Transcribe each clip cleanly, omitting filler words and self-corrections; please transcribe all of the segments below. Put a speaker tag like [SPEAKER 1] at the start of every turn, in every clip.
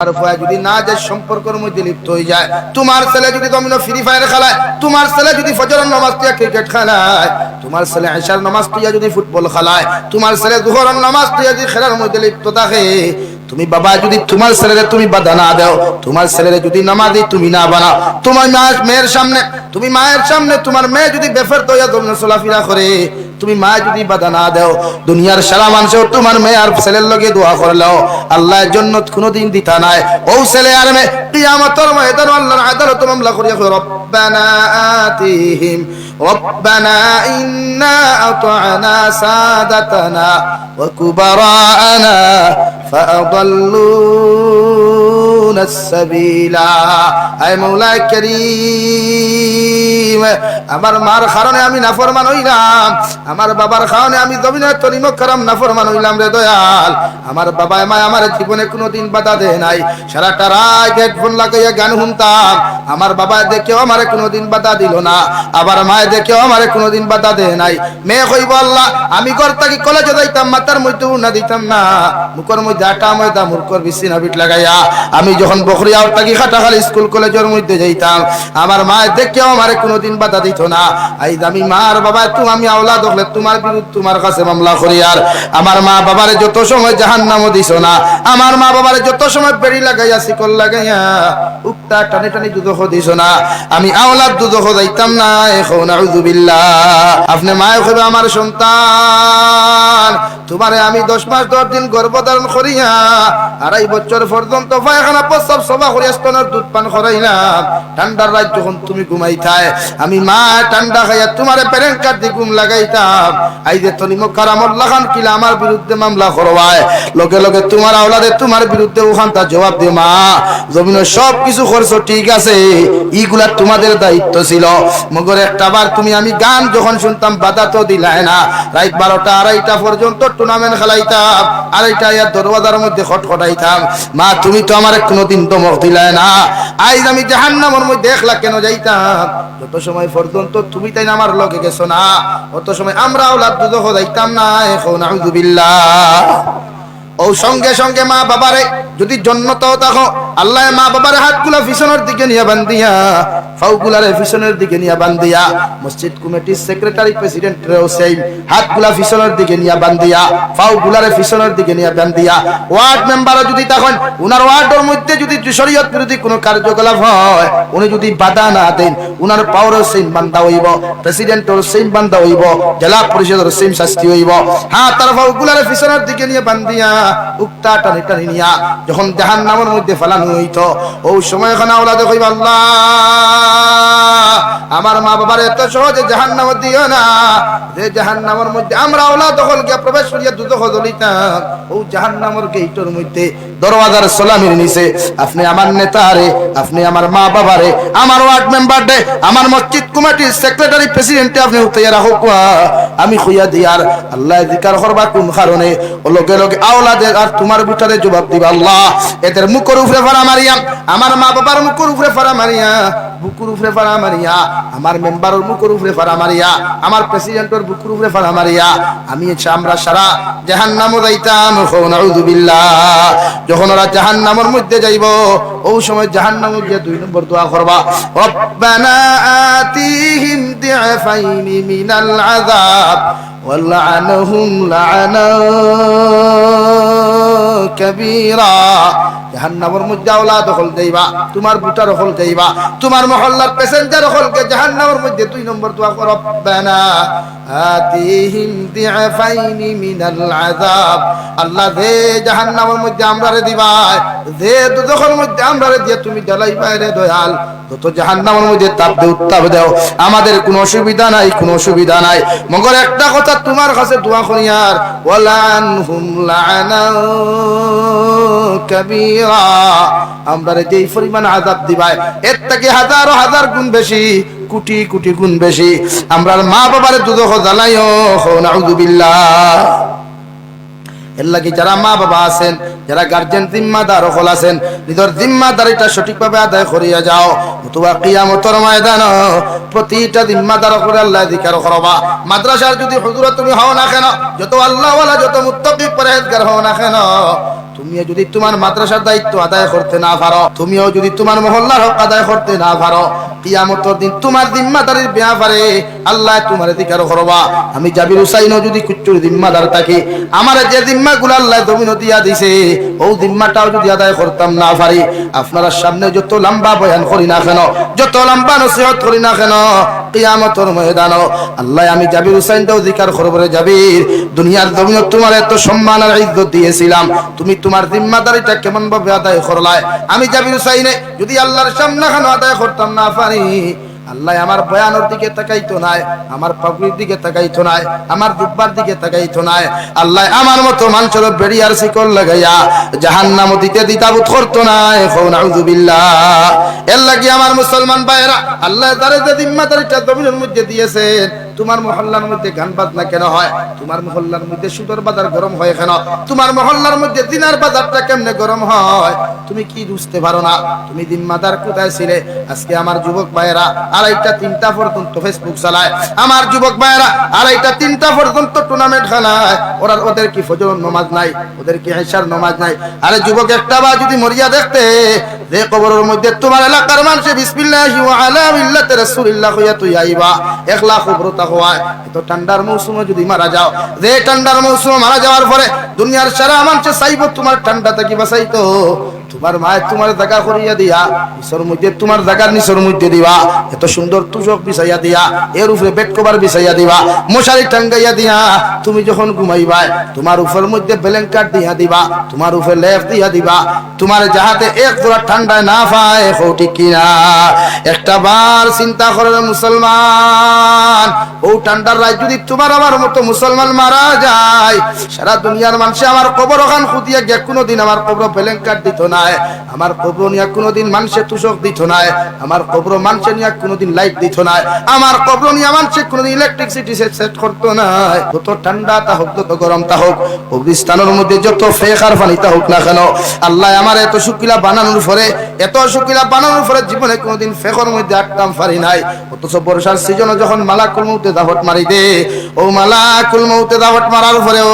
[SPEAKER 1] আর যদি না যায় সম্পর্কের মধ্যে লিপ্ত হয়ে যায়, তোমার ছেলে যদি ডমিনো ফ্রি ফায়ার খেলায়, তোমার ছেলে যদি ফজরের নামাজ পড়ে ক্রিকেট খেলায়, তোমার ছেলে ঈশার নামাজ পড়ে যদি ফুটবল খেলায়, তোমার ছেলে যোহরের নামাজ পড়ে যদি খেলার মধ্যে লিপ্ত থাকে, তুমি বাবা যদি তোমার ছেলেরে তুমি বাধা না দাও, তোমার ছেলেরে যদি নামাজি তুমি না বানাও, তোমার মেয়ের সামনে তুমি মায়ের সামনে তোমার মেয়ে যদি বেফার তৈয়া তুমি চলাফেরা করে, তুমি মা যদি বাধা না দাও, দুনিয়ার সারা মানুষও তোমার মেয়ে আর ছেলের লগে দোয়া করলেও আল্লাহ জান্নাত কোনোদিন দিতা নাই। ও ছেলে আর মেয়ে কিয়ামতের ময়দানে আল্লাহর আদালত মামলা করিয়া রব্বানা আতিহিম রব্বানা ইন্না আতা'না সাদাতানা ওয়া কুবারানা ফাআদাল্লুনা আস-সাবিলা। আয় মাওলা কারীম, আমার মার কারণে আমি নাফরমান হইলাম, আমার বাবার কারণে আমি জমিনের তরিমক কারাম নাফরমান হইলাম রে দয়াল। আমার বাবা মা আমার জীবনে কোনোদিন বাধা দেয় নাই, সারাটা রাত হেডফোন লাগাইয়া গান শুনতাম, আমার বাবা দেখেও আমার কোনোদিন বাধা দিল না, আবার মায়ে দেখেও আমার কোনোদিন বাধা দেয় নাই। মেয়ে কইব আল্লাহ আমি ঘর থাকি কলেজে যাইতাম, মাথার মধ্যে উনা দিতাম না, মুখের মধ্যে আটা ময়দা মুরকর বিছিনা বিট লাগাইয়া আমি যখন বখরিয়াও থাকি খাটাখালি স্কুল কলেজের মধ্যে যাইতাম, আমার মায়ে দেখেও আমার কোনোদিন বাধা দিত না। আইজ আমি মার বাবা তুমি আমি আওলাদ হলে তোমার বিরুদ্ধে তোমার কাছে মামলা করি, আর আমার মা বাবারে যত সময় জাহান্নামও দিছ না, আমার মা বাবারে যত সময় বেড়ি লাগাইয়া শিকল লাগাইয়া উক্তা টানে টানি দুদখ দিছ না, আমি আওলাদ দুদখ যাইতাম না। এখন আউযুবিল্লাহ। আপনি মায়ে কইবে আমার সন্তান তোমারে আমি 10 মাস 10 দিন গর্ভধারণ করিয়া 2.5 বছর পর্যন্ত পায়খানা প্রস্রাব সভা করিয়া স্তনের দুধ পান করাইলাম, ঠান্ডার রাত যখন তুমি ঘুমাইতায় আমি মা ঠান্ডা খাইয়া তোমারে প্যারেন্ট কার্ড দিয়ে ঘুম লাগাইতাম। আই যে তলিমক কারামুল্লাহ খান কিলা আমার বিরুদ্ধে মামলা করবায়, লগে লগে তোমার আওলাদে তোমার বিরুদ্ধে ওখানটা জবাব দে মা জমিনের সব কিছু খরচ ঠিক আছে, এইগুলা তোমাদের দায়িত্ব ছিল, মগর একটা বার তুমি আমি গান যখন শুনতাম বাধা তো দিলাই না, রাত 12টা 2:30টা পর্যন্ত টুর্নামেন্ট খেলাইতাম, 2:30টা ইয়া দরওয়াজার মধ্যে খটখটাইতাম, মা তুমি তো আমার কোনোদিন দমক দিলাই না। আইজ আমি জাহান্নামের মধ্যে একলা কেন যাইতাম? যত সময় পর্যন্ত তুমি তাই আমার লগে গেছো না, অত সময় আমরা আওলাদ দুদখ যাইতাম না। এখন আউযুবিল্লাহ। ও সঙ্গে সঙ্গে মা বাবারে যদি জন্নতাও থাকো আল্লাহ মা বাবার হাতগুলা পিছনের দিকে নিয়ে বান্ধিয়া ফাউগুলারে পিছনের দিকে নিয়ে বান্ধিয়া, মসজিদ কমিটির সেক্রেটারি প্রেসিডেন্টেরও সেই হাতগুলা পিছনের দিকে নিয়ে বান্ধিয়া ফাউগুলারে পিছনের দিকে নিয়ে বান্ধিয়া, ওয়ার্ড মেম্বারও যদি তখন উনার ওয়ার্ডের মধ্যে যদি শরীয়ত বিরোধী কোনো কার্যকলাপ হয় উনি যদি বাধা না দেন উনার পাওয়ারও সেম বান্ধা হইব, প্রেসিডেন্টের সেম বান্ধা হইব, জেলা পরিষদের সেম শাস্তি হইব। হ্যাঁ তার ফাউগুলারে পিছনের দিকে নিয়ে বান্ধিয়া উক্তা টানি টানি নিয়া যখন জাহান্নামের মধ্যে ফেলানো হইতো, ওই সময় এখানে আওলাদে কইবা আল্লাহ আমার মা বাবার এত সহজে জাহান্নামে দিও না, যে জাহান্নামের মধ্যে আমরা আওলাদ দখল গিয়া প্রবেশ করিয়া দুদখ জ্বলিতাম, ও জাহান্নামের গেটের মধ্যে দরওয়াজার সালামের নিচে আপনি আমার নেতারে, আপনি আমার মা বাবারে, আমার ওয়ার্ড মেম্বাররে, আমার মসজিদ কমিটির সেক্রেটারি প্রেসিডেন্টে আপনি উঠাইয়া রাখো, আমি কইয়া দিয়ার আল্লাহ জিকার করবা কোন কারণে, ও লগে লগে আওলাদের আর তোমার ভিতরে জবাব দিবা আল্লাহ এদের মুখের উপরে ফাড়া মারিয়া, আমার মা বাবার মুখের উপরে ফাড়া মারিয়া, বুকুর উপরে ফাড়া মারিয়া, আমার মেম্বারের মুখের উপরে ফাড়া মারিয়া, আমার প্রেসিডেন্টের বুকুর উপরে ফাড়া মারিয়া আমি আমরা সারা জাহান্নামে যাইতাম। নাউযুবিল্লাহ। যখন ওরা জাহান্নামের মধ্যে যাইব ওই সময় জাহান্নামে গিয়ে 2 নম্বর দোয়া করবা, রব্বানা আতিহিম দি'ফাইনি মিনাল আযাব ওয়ালআনহুম লা'না কাবীরা। জাহান্নামের মধ্যে আওলাদ দখল দেইবা, তোমার বুটার দখল দেইবা, তোমার মহল্লার প্যাসেঞ্জার দখলকে জাহান্নামের মধ্যে 2 নম্বর দোয়া করো, রব্বানা আতিহিম দি'ফাইনি মিনাল আযাব। আল্লাহ দে জাহান্নামের মধ্যে আমরারে দিবা, দে দুদখের মধ্যে আমরারে দিয়ে তুমি জ্বালাইবা রে দয়াল, যত জাহান্নামের মধ্যে তাপ দে উত্তাপ দাও, আমাদের কোনো অসুবিধা নাই, কোনো অসুবিধা নাই, মগর একটা কথা তোমার কাছে দোয়া করি আর ওয়ালানহুম লা'না কাবীরা। আমরারে যেই পরিমাণ আযাব দিবা এর থেকে হাজার হাজার গুণ বেশি, কোটি কোটি গুণ বেশি আমরার মা বাবারে দুদখ জ্বালাইও। নাউযুবিল্লাহ। এর লাগি যারা মা বাবা আছেন, যারা গার্জেন জিম্মাদার হল আছেন, নিজের জিম্মাদারিটা সঠিকভাবে আদায় করিয়া যাও, অথবা কিয়ামতের ময়দানে প্রতিটা জিম্মাদার করে আল্লাহ জিকির করবা। মাদ্রাসার যদি হুজুর তুমি হও না কেন, যত আল্লাহওয়ালা যত মুত্তাকি পরহেজগার হও না কেন, তুমিও যদি তোমার মাদ্রাসার দায়িত্ব আদায় করতে না পারো, তুমিও যদি তোমার মহল্লার হক আদায় করতে না পারো, কিয়ামতের দিন তোমার জিম্মাদারির ব্যাপারে আল্লাহ তোমার অধিকার করবা। আমি জাবির হুসাইনও যদি কুচ্চুর জিম্মাদার থাকি, আমার যে জিম্মাগুলো আল্লাহ জমিন দিয়া দিছে ও জিম্মাটাও যদি আদায় করতাম না পারি, আপনারা সামনে যত লম্বা বয়ান করি না কেন, যত লম্বা নসিহত করি না কেন, কিয়ামতের ময়দানে আল্লাহ আমি জাবির হুসাইনটাও অধিকার করবো। রে জাবির, দুনিয়ার জমিনে তোমার এত সম্মান আর ইজ্জত দিয়েছিলাম, তুমি তোমার জিম্মাদারিটা কেমন ভাবে আদায় করলাই? আমি জাবির হুসাইনে যদি আল্লাহর সামনে কেন আদায় করতাম না পারি, আল্লাহ আমার বয়ানের দিকে তাকাইতো নাই, আমার পাগড়ির দিকে তাকাইতো নাই, আমার দুব্বার দিকে তাকাইতো নাই। আল্লাহ আমার মতো মানুষের বেড়িয়ার শিকল লাগাইয়া জাহান্নাম দিতে দ্বিধাবোধ করতো না। নাউযুবিল্লাহ। এর লাগি আমার মুসলমান ভাইরা, আল্লাহ তারে যে জিম্মাদারিটা জমিনের মধ্যে দিয়েছেন, তোমার মহল্লার মধ্যে গান বাজনা কেন হয়? তোমার মহল্লার মধ্যে সুদর বাজার গরম হয় কেন? তোমার মহল্লার মধ্যে দিনার বাজারটা কেমনে গরম হয় তুমি কি বুঝতে পারো না? তুমি জিম্মাদার কোথায় ছিলে? আজকে আমার যুবক ভাইয়েরা 2:30-3টা পর্যন্ত ফেসবুক চালায়, আমার যুবক ভাইয়েরা 2:30-3টা পর্যন্ত টুর্নামেন্ট খেলায়। ওদের কি ফজর নামাজ নাই? ওদের কি ইশার নামাজ নাই? আরে যুবক, একটা বার যদি মরিয়া দেখতে যে কবরের মধ্যে তোমার এলাকার মানুষে বিসমিল্লাহি ওয়া আলা মিল্লাতি রাসূলিল্লাহ হইয়া তুই আইবা, 1 লাখ খবরতা হয়। এত ঠান্ডার মৌসুমে যদি মারা যাও, যে ঠান্ডার মৌসুমে মারা যাওয়ার পরে দুনিয়ার সারা মানুষ চাইব তোমার ঠান্ডা থেকে বাঁচাইতো, তোমার মায়ের তোমার জায়গা করিয়া দিয়া নিচের মধ্যে তোমার জায়গার নিচের মধ্যে দিবা, এত সুন্দর তুষক বিছাইয়া দিয়া, এর উপরে বেড কভার বিছাইয়া দিবা, মশারি টাঙ্গাইয়া দিয়া, তুমি যখন ঘুমাইবা তোমার উপরের মধ্যে ব্ল্যাঙ্কেট দিয়া দিবা, তোমার উপরে লেপ দিয়া দিবা, তোমার যাহাতে এক জোড়া ঠান্ডায় না পায়। ঠিক কিনা? একটা বার চিন্তা করেন মুসলমান, ও ঠান্ডার রাত যদি তোমার আমার মতো মুসলমান মারা যায়, সারা দুনিয়ার মানুষ আমার কবর ওখান খুঁটিয়া গিয়া কোনোদিন আমার কবর ব্ল্যাঙ্কেট দিত না, আমার কবর নিয়ে কোনোদিন মানুষের তুষক দিত না, আমার কবর মানুষের নিয়ে কোনোদিন লাইট দিত না, আমার কবর নিয়ে মানুষের কোনোদিন ইলেকট্রিসিটি সেট করতো না। যত ঠান্ডা তা হোক, যত গরম তা হোক, কবরস্থানের মধ্যে যত ফেকার পানি তা হোক না কেন, আল্লাহ আমার এত শুকিলা বানানোর পরে, এত শুকিলা বানানোর পরে জীবনে কোনোদিন ফেকর মধ্যে আটকাম পারি নাই। অথচ বর্ষার সিজনে যখন মালাকুল মউতে দাওয়াত মারি দে, ও মালাকুল মউতে দাওয়াত মারার পরেও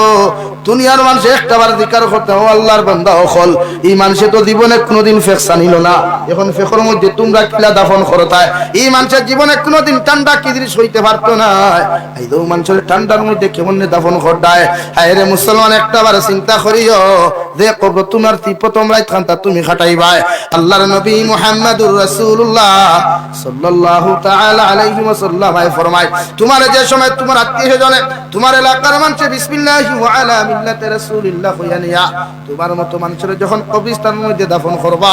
[SPEAKER 1] দুনিয়ার মানুষ একটাবার জিকির করতে, ও আল্লাহর বান্দা হল, এই মানুষে তো জীবনে কোনোদিন ফেকসা নিল না, এখন ফেকর মধ্যে তোমরা কিলা দাফন করতায়? এই মানুষের জীবনে কোনোদিন ঠান্ডা কি জিনিস হইতে পারতো না, এই তো মানুষের ঠান্ডার মধ্যে কেমন দাফন করতায়? হায় রে মুসলমান, একটাবার চিন্তা করিও যে কবর তোমার প্রথম রাত খান্তা তুমি খাটাইবাই। আল্লাহর নবী মুহাম্মদুর রাসূলুল্লাহ সাল্লাল্লাহু তাআলা আলাইহি ওয়াসাল্লাম ফরমায়, তোমার যে সময় তোমার আত্মীয়স্বজনে, তোমার এলাকার মানুষে বিসমিল্লাহি ওয়া আলা মিল্লাতি রাসূলিল্লাহ হইয়া নিয়া তোমার মতো মানুষের যখন কবরস্থানের মধ্যে দাফন করবা,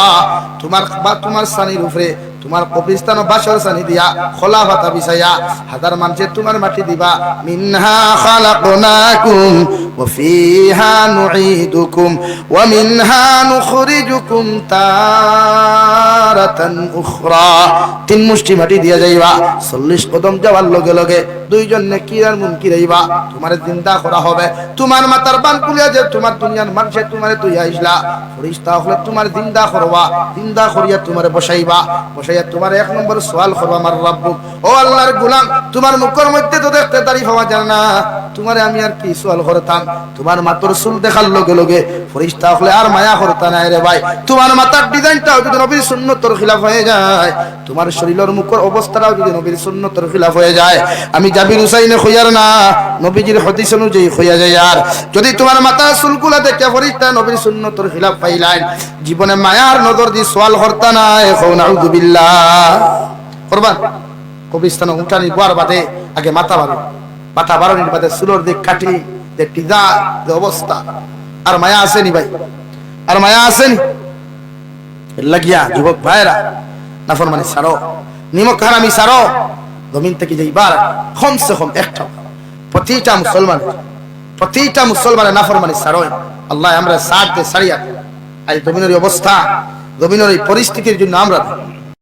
[SPEAKER 1] তোমার বা তোমার সানির উপরে, তোমার কবরস্থান বাসর সানি দিয়া খোলা পাতা বিছাইয়া হাজার মানুষের তোমার মাটি দিবা। মিনহা খালাকনাকুম ওয়া ফিহা নুঈদুকুম ওয়া মিনহা নুখরিজুকুম তারাতান উখরা। 3 মুষ্টি মাটি দিয়া যাইবা, 40 কদম যাওয়ার লগে লগে দুইজন নেকির আর মুনকির আইবা, তোমার জিন্দা করা হবে। তোমার মাথার বান খুলিয়া যে তোমার দুনিয়ার মানুষে তোমারে তুই আইসলা, ফেরেশতা হলে তোমার জিন্দা করবা, জিন্দা করিয়া তোমারে বসাইবা, বসাইয়া তোমার 1 নম্বর সওয়াল করবা, আমার রব্বুক, ও আল্লাহর গোলাম, তোমার মুখের মধ্যে তো দেখতে তারিফ হওয়া যায় না, তোমারে আমি আর কি সওয়াল করতাম? তোমার মাথার চুল দেখার লগে লগে ফেরেশতা হলে আর মায়া করতা না রে ভাই। তোমার মাথার ডিজাইনটাও যদি নবীর সুন্নতের খিলাফ হয়ে যায়, তোমার শরীরের মুখের অবস্থাটাও যদি নবীর সুন্নতের খিলাফ হয়ে যায়, আমি জাবির হুসাইনে খইয়ার না, নবীজির হাদিস অনুযায়ী খইয়া যায়। আর যদি তোমার মাথার চুলগুলা দেখে ফেরেশতা নবীর সুন্নতের খিলাফ পাইলেন, জীবনে মায়ার নজর দিয়ে সওয়াল করতা না। এখন নাউযুবিল্লাহ করবা কবরস্থানে উঠানি বোয়ার বাদে আগে মাথা বাড়ানির বাদে চুলোর দিক কাটি দেখি যা যে অবস্থা, আর মায়া আসেনি ভাই, আর মায়া আসেনি? লাগিয়া যুবক ভাইরা, নাফরমানি ছাড়ো, নিমক হারামি ছাড়ো, জমিন থেকে যাইবার কমসে কম একটা প্রতিটা মুসলমানের নাফরমানি ছাড়ো। আল্লাহ আমরা সাথ দে সারিয়া, আজ জমিনের অবস্থা, জমিনের এই পরিস্থিতির জন্য আমরা